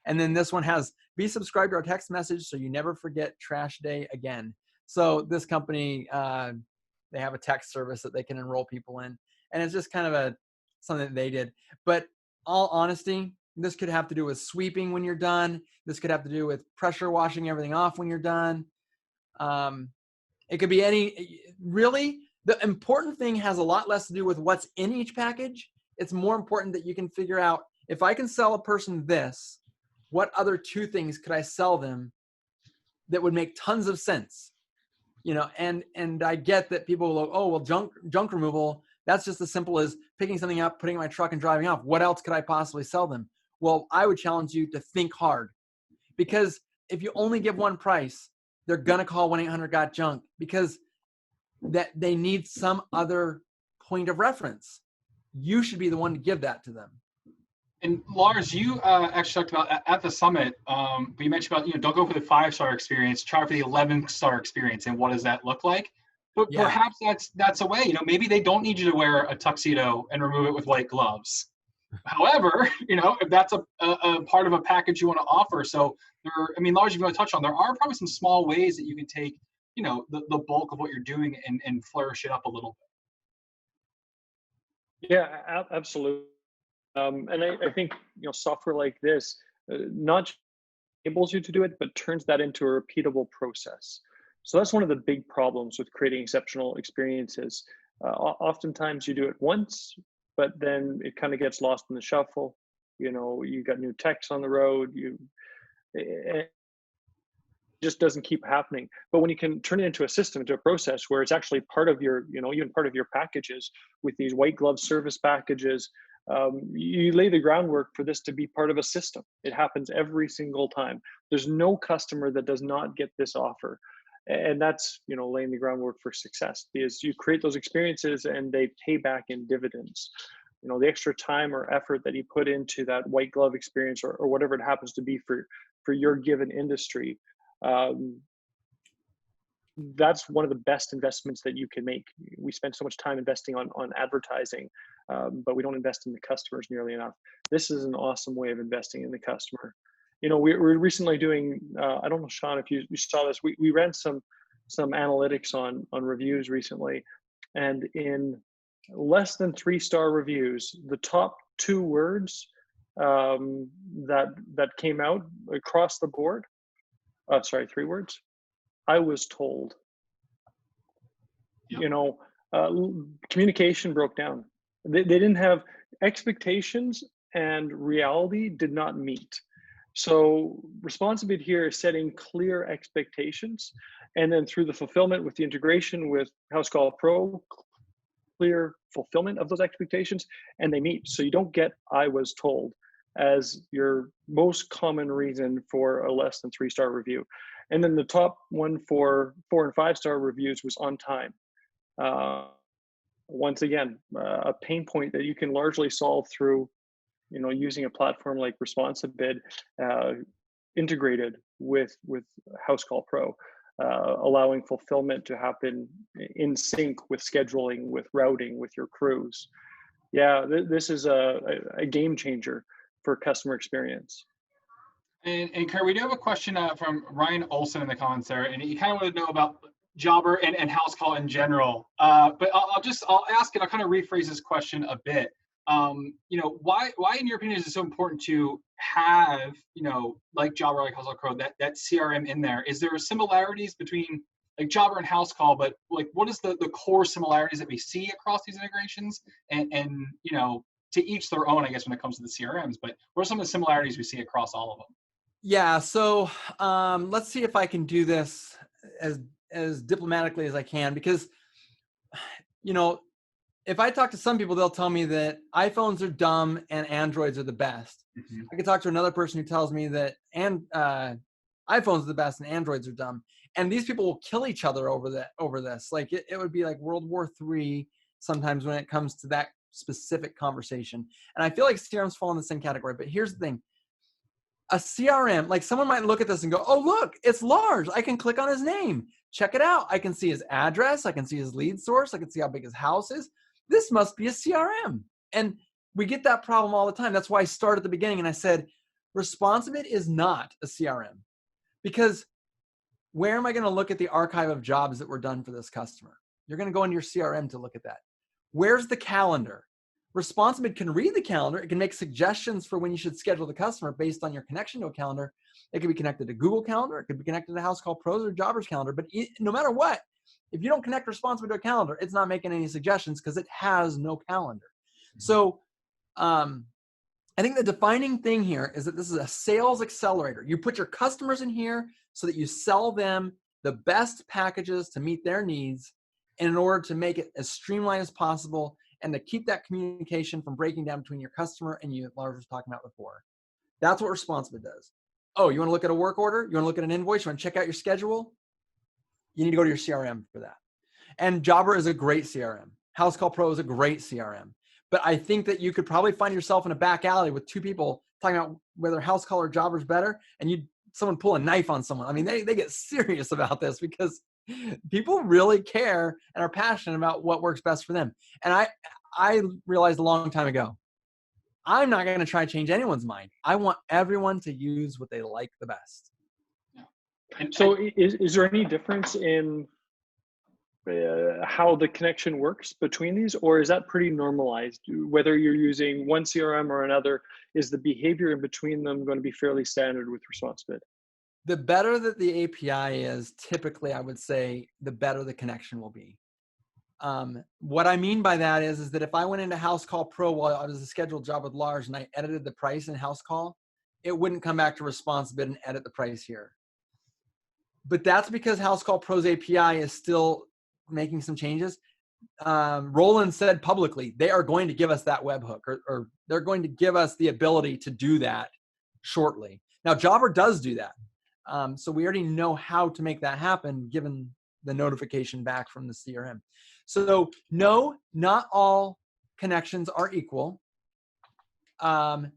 And then this one has be subscribed to our text message so you never forget trash day again. So this company, they have a text service that they can enroll people in, and it's just kind of something that they did. But all honesty, this could have to do with sweeping when you're done. This could have to do with pressure washing everything off when you're done. It could be really, the important thing has a lot less to do with what's in each package. It's more important that you can figure out, if I can sell a person this, what other 2 things could I sell them that would make tons of sense? And I get that people will go, oh, well, junk removal, that's just as simple as picking something up, putting it in my truck and driving off. What else could I possibly sell them? Well, I would challenge you to think hard, because if you only give one price, they're going to call 1-800-GOT-JUNK because that they need some other point of reference. You should be the one to give that to them. And Lars, you actually talked about at the summit, but you mentioned about, don't go for the 5-star experience, try for the 11-star experience. And what does that look like? But Yeah. perhaps that's a way, maybe they don't need you to wear a tuxedo and remove it with white gloves. However, if that's a part of a package you want to offer. So Lars, you want to touch on, there are probably some small ways that you can take, the bulk of what you're doing and flourish it up a little bit. Yeah, absolutely. And I think, software like this, not just enables you to do it, but turns that into a repeatable process. So that's one of the big problems with creating exceptional experiences. Oftentimes you do it once, but then it kind of gets lost in the shuffle. You got new techs on the road, it just doesn't keep happening. But when you can turn it into a system, into a process where it's actually part of your, even part of your packages with these white glove service packages, you lay the groundwork for this to be part of a system. It happens every single time. There's no customer that does not get this offer. And that's, laying the groundwork for success, because you create those experiences and they pay back in dividends. The extra time or effort that you put into that white glove experience or whatever it happens to be for your given industry, that's one of the best investments that you can make. We spend so much time investing on advertising, but we don't invest in the customers nearly enough. This is an awesome way of investing in the customer. We're recently doing, I don't know, Sean, if you saw this, we ran some analytics on reviews recently, and in less than 3-star reviews, the top 2 words that came out across the board, 3 words, I was told. Yep. Communication broke down. They didn't have expectations, and reality did not meet. So ResponsiBid here is setting clear expectations, and then through the fulfillment with the integration with Housecall Pro, clear fulfillment of those expectations, and they meet. So you don't get I was told as your most common reason for a less than 3-star review. And then the top one for 4 and 5-star reviews was on time. Once again, a pain point that you can largely solve through, using a platform like ResponsiBid, integrated with Housecall Pro, allowing fulfillment to happen in sync with scheduling, with routing, with your crews. Yeah, this is a game changer for customer experience. And Curt, we do have a question from Ryan Olson in the comments there, and he kind of wanted to know about Jobber and Housecall in general. But I'll ask it. I'll kind of rephrase this question a bit. Why in your opinion is it so important to have, like Jobber, like Housecall Pro, that CRM in there? Is there similarities between like Jobber and Housecall, but like what is the core similarities that we see across these integrations? And to each their own, I guess, when it comes to the CRMs, but what are some of the similarities we see across all of them? Yeah, so let's see if I can do this as diplomatically as I can, because if I talk to some people, they'll tell me that iPhones are dumb and Androids are the best. Mm-hmm. I could talk to another person who tells me that iPhones are the best and Androids are dumb. And these people will kill each other over this. Like it would be like World War III sometimes when it comes to that specific conversation. And I feel like CRMs fall in the same category. But here's the thing. A CRM, like someone might look at this and go, oh, look, it's Lars. I can click on his name. Check it out. I can see his address. I can see his lead source. I can see how big his house is. This must be a CRM. And we get that problem all the time. That's why I started at the beginning and I said, ResponsiBid is not a CRM. Because where am I going to look at the archive of jobs that were done for this customer? You're going to go into your CRM to look at that. Where's the calendar? ResponsiBid can read the calendar. It can make suggestions for when you should schedule the customer based on your connection to a calendar. It could be connected to Google Calendar. It could be connected to Housecall Pro's or Jobber's calendar. But no matter what, if you don't connect ResponsiBid to a calendar, it's not making any suggestions because it has no calendar. So I think the defining thing here is that this is a sales accelerator. You put your customers in here so that you sell them the best packages to meet their needs, and in order to make it as streamlined as possible and to keep that communication from breaking down between your customer and you, Lars was talking about before. That's what ResponsiBid does. Oh, you want to look at a work order? You want to look at an invoice? You want to check out your schedule? You need to go to your CRM for that. And Jobber is a great CRM. Housecall Pro is a great CRM. but I think that you could probably find yourself in a back alley with two people talking about whether house call or jobber is better, and someone pull a knife on someone. I mean, they get serious about this because people really care and are passionate about what works best for them. And I realized a long time ago, I'm not going to try to change anyone's mind. I want everyone to use what they like the best. Yeah. And so is there any difference in how the connection works between these, or is that pretty normalized? Whether you're using one CRM or another, is the behavior in between them going to be fairly standard with ResponsiBid? The better that the API is, typically, I would say, the better the connection will be. What I mean by that is that if I went into Housecall Pro while I was a scheduled job with Lars and I edited the price in Housecall, it wouldn't come back to ResponsiBid and edit the price here. But that's because Housecall Pro's API is still making some changes. Roland said publicly, they are going to give us that webhook, or they're going to give us the ability to do that shortly. Now, Jobber does do that. So we already know how to make that happen given the notification back from the CRM. So no, not all connections are equal. But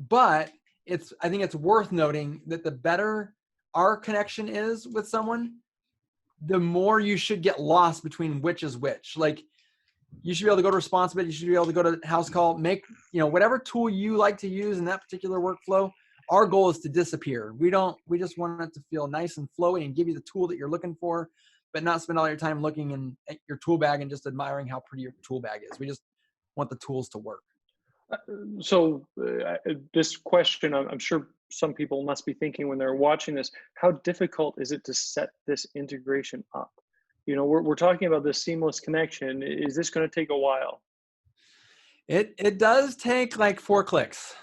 I think it's worth noting that the better our connection is with someone, the more you should get lost between which is which. Like, you should be able to go to ResponsiBid, you should be able to go to Housecall, make, whatever tool you like to use in that particular workflow. Our goal is to disappear. We just want it to feel nice and flowy and give you the tool that you're looking for, but not spend all your time looking at your tool bag and just admiring how pretty your tool bag is. We just want the tools to work. So this question, I'm sure some people must be thinking when they're watching this, how difficult is it to set this integration up? We're talking about this seamless connection. Is this going to take a while? It does take like 4 clicks.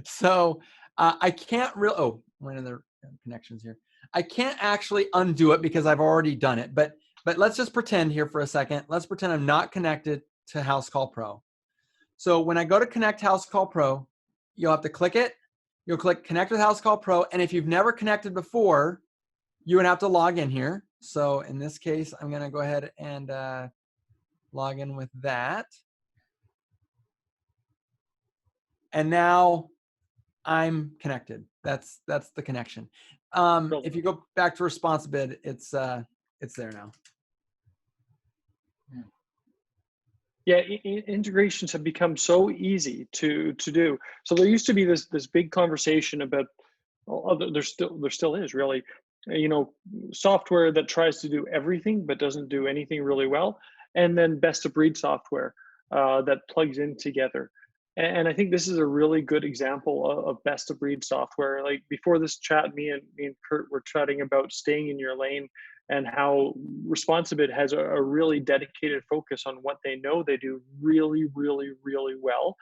So I can't really, one of the connections here. I can't actually undo it because I've already done it, but let's just pretend here for a second. Let's pretend I'm not connected to Housecall Pro. So when I go to connect Housecall Pro, you'll have to click it. You'll click connect with Housecall Pro. And if you've never connected before, you would have to log in here. So in this case, I'm going to go ahead and log in with that. And now I'm connected. That's the connection. If you go back to ResponsiBid, it's there now. Yeah, integrations have become so easy to do. So there used to be this big conversation about, there still is really, software that tries to do everything but doesn't do anything really well, and then best of breed software that plugs in together. And I think this is a really good example of best of breed software. Like before this chat, me and Curt were chatting about staying in your lane and how ResponsiBid has a really dedicated focus on what they know they do really, really, really well,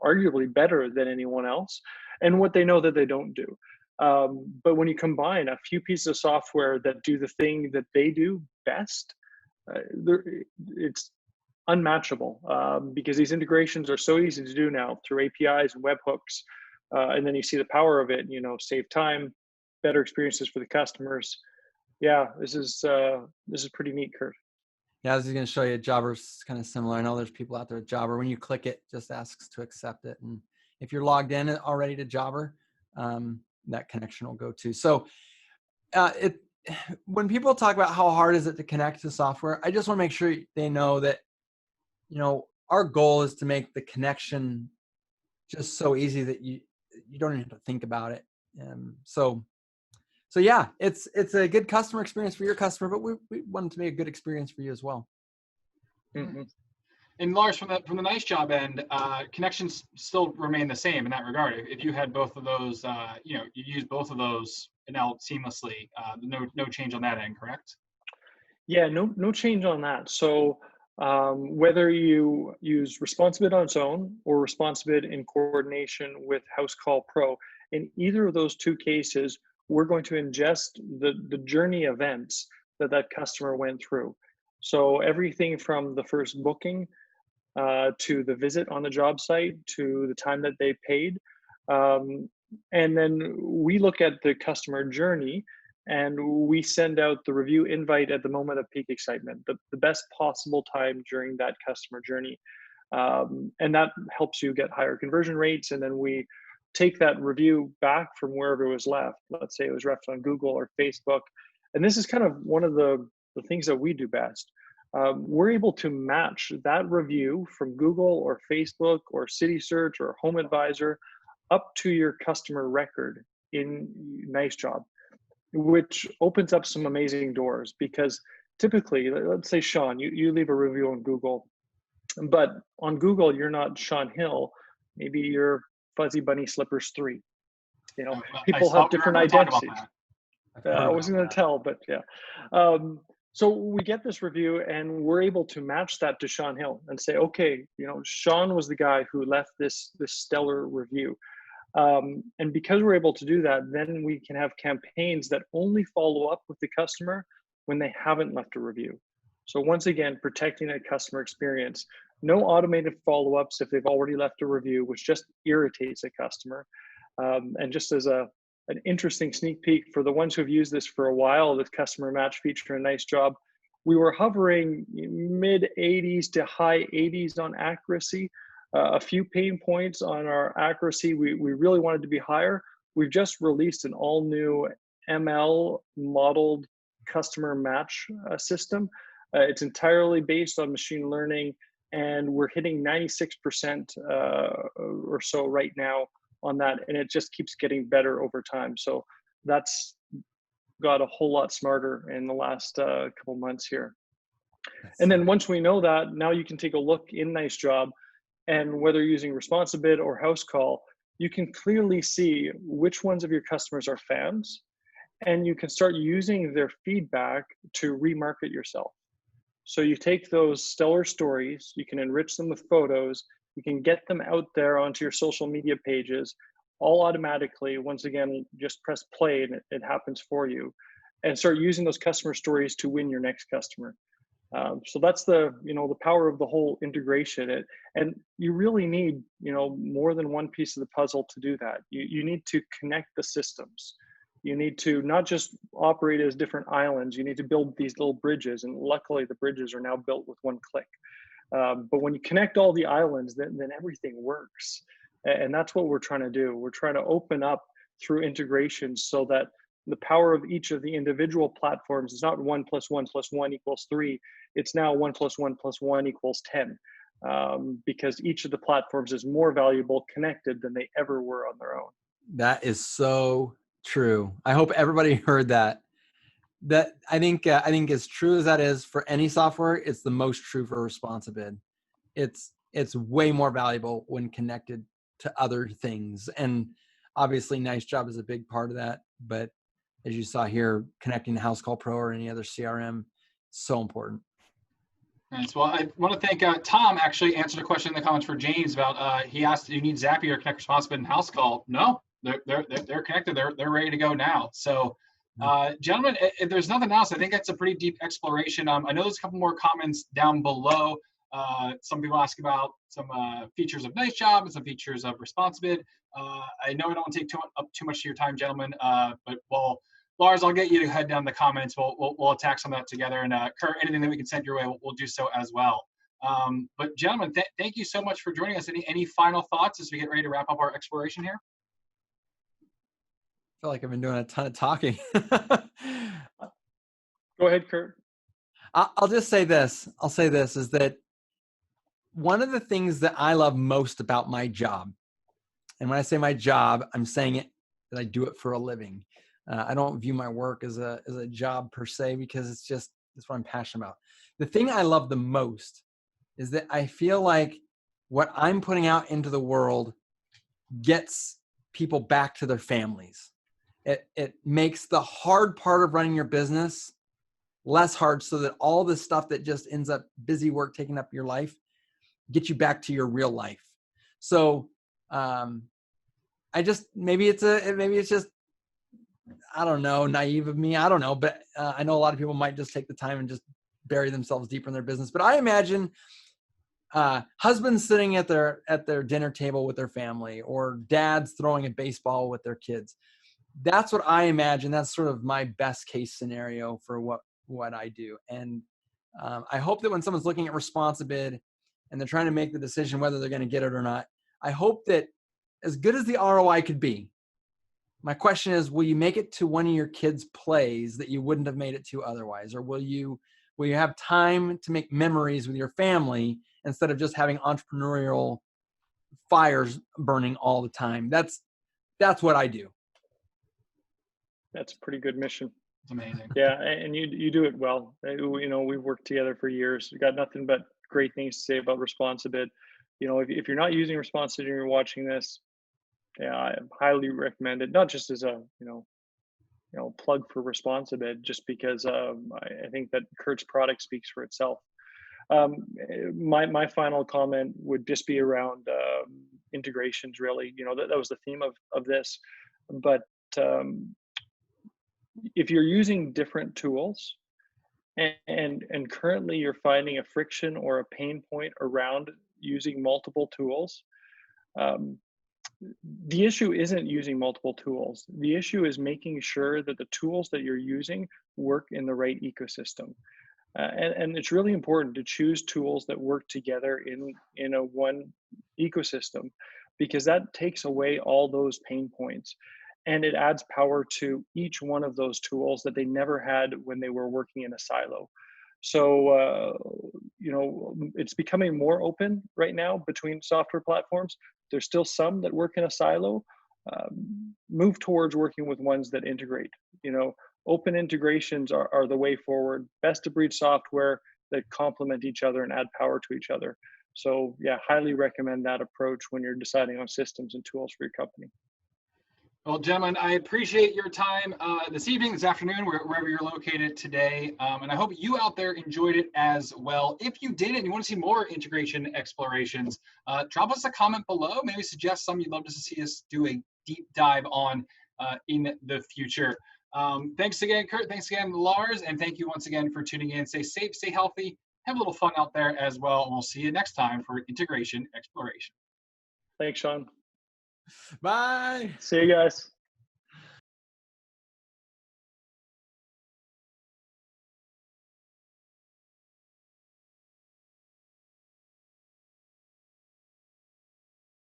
arguably better than anyone else, and what they know that they don't do. But when you combine a few pieces of software that do the thing that they do best, it's unmatchable because these integrations are so easy to do now through APIs and webhooks. And then you see the power of it, save time, better experiences for the customers. Yeah, this is pretty neat, Curt. Yeah, I was going to show you Jobber's kind of similar. I know there's people out there with Jobber. When you click it, just asks to accept it. And if you're logged in already to Jobber, that connection will go too. So when people talk about how hard is it to connect to software, I just want to make sure they know that, our goal is to make the connection just so easy that you don't even have to think about it. So yeah, it's a good customer experience for your customer, but we want it to be a good experience for you as well. Mm-hmm. And Lars, from the NiceJob end, connections still remain the same in that regard. If you had both of those, you use both of those now seamlessly. No change on that end, correct? Yeah, no change on that. So whether you use ResponsiBid on its own or ResponsiBid in coordination with Housecall Pro, in either of those two cases, we're going to ingest the journey events that customer went through. So everything from the first booking to the visit on the job site to the time that they paid. And then we look at the customer journey and we send out the review invite at the moment of peak excitement, the best possible time during that customer journey. And that helps you get higher conversion rates. And then we take that review back from wherever it was left. Let's say it was left on Google or Facebook. And this is kind of one of the things that we do best. We're able to match that review from Google or Facebook or City Search or Home Advisor up to your customer record in NiceJob, which opens up some amazing doors. Because typically, let's say, Sean, you leave a review on Google, but on Google, you're not Sean Hill. Maybe you're Fuzzy Bunny Slippers 3. You know, people have different identities. I wasn't going to tell, but yeah. So we get this review and we're able to match that to Sean Hill and say, okay, you know, Sean was the guy who left this stellar review. And because we're able to do that, then we can have campaigns that only follow up with the customer when they haven't left a review. So once again, protecting that customer experience. No automated follow-ups if they've already left a review, which just irritates a customer. And just as an interesting sneak peek for the ones who have used this for a while, this customer match feature in NiceJob, we were hovering mid 80s to high 80s on accuracy. A few pain points on our accuracy. We really wanted to be higher. We've just released an all new ML modeled customer match system. It's entirely based on machine learning, and we're hitting 96% or so right now on that, and it just keeps getting better over time. So that's got a whole lot smarter in the last couple months here. And then once we know that, now you can take a look in NiceJob, and whether you're using ResponsiBid or Housecall, you can clearly see which ones of your customers are fans, and you can start using their feedback to remarket yourself. So you take those stellar stories, you can enrich them with photos, you can get them out there onto your social media pages, all automatically. Once again, just press play and it happens for you, and start using those customer stories to win your next customer. So that's the power of the whole integration. And you really need, more than one piece of the puzzle to do that. You need to connect the systems. You need to not just operate as different islands, you need to build these little bridges. And luckily the bridges are now built with one click. But when you connect all the islands, then everything works. And that's what we're trying to do. We're trying to open up through integration so that the power of each of the individual platforms is not 1 + 1 + 1 = 3. It's now 1 + 1 + 1 = 10. Because each of the platforms is more valuable connected than they ever were on their own. That is so true. I hope everybody heard that. That I think as true as that is for any software, it's the most true for ResponsiBid. It's way more valuable when connected to other things, and obviously NiceJob is a big part of that. But as you saw here, connecting to Housecall Pro or any other CRM, so important. Nice. Well, I want to thank Tom. Actually, answered a question in the comments for James about. He asked, "Do you need Zapier or Connect ResponsiBid and Housecall?" No, they're connected. They're ready to go now. So, gentlemen, if there's nothing else, I think that's a pretty deep exploration. I know there's a couple more comments down below. Some people ask about some features of NiceJob and some features of ResponsiBid. I know I don't take up too much of your time, gentlemen, but Lars, I'll get you to head down the comments. We'll attack some of that together. And Curt, anything that we can send your way, we'll do so as well. But gentlemen, thank you so much for joining us. Any final thoughts as we get ready to wrap up our exploration here? I feel like I've been doing a ton of talking. Go ahead, Curt. I'll just say this. I'll say this is that one of the things that I love most about my job, and when I say my job, I'm saying it that I do it for a living. I don't view my work as a job per se, because it's what I'm passionate about. The thing I love the most is that I feel like what I'm putting out into the world gets people back to their families. It makes the hard part of running your business less hard, so that all the stuff that just ends up busy work taking up your life get you back to your real life. So maybe it's just I don't know, naive of me. I don't know, but I know a lot of people might just take the time and just bury themselves deeper in their business. But I imagine husbands sitting at their dinner table with their family, or dads throwing a baseball with their kids. that's what I imagine. That's sort of my best case scenario for what I do. And I hope that when someone's looking at ResponsiBid and they're trying to make the decision whether they're going to get it or not, I hope that as good as the ROI could be, my question is, will you make it to one of your kids' plays that you wouldn't have made it to otherwise? Or will you have time to make memories with your family instead of just having entrepreneurial fires burning all the time? That's what I do. That's a pretty good mission. It's amazing. Yeah, and you do it well. You know, we've worked together for years. We've got nothing but great things to say about ResponsiBid. You know, if you're not using ResponsiBid and you're watching this, yeah, I highly recommend it. Not just as a plug for ResponsiBid, just because I think that Curt's product speaks for itself. My final comment would just be around integrations. Really, you know, that was the theme of this. But if you're using different tools, and currently you're finding a friction or a pain point around using multiple tools, the issue isn't using multiple tools. The issue is making sure that the tools that you're using work in the right ecosystem. And it's really important to choose tools that work together in a one ecosystem, because that takes away all those pain points. And it adds power to each one of those tools that they never had when they were working in a silo. So, you know, it's becoming more open right now between software platforms. There's still some that work in a silo. Move towards working with ones that integrate. You know, open integrations are the way forward. Best of breed software that complement each other and add power to each other. So yeah, highly recommend that approach when you're deciding on systems and tools for your company. Well, gentlemen, I appreciate your time this evening, this afternoon, wherever you're located today. And I hope you out there enjoyed it as well. If you did and you want to see more integration explorations, drop us a comment below. Maybe suggest some you'd love to see us do a deep dive on in the future. Thanks again, Curt. Thanks again, Lars. And thank you once again for tuning in. Stay safe, stay healthy, have a little fun out there as well. And we'll see you next time for integration exploration. Thanks, Sean. Bye. See you guys.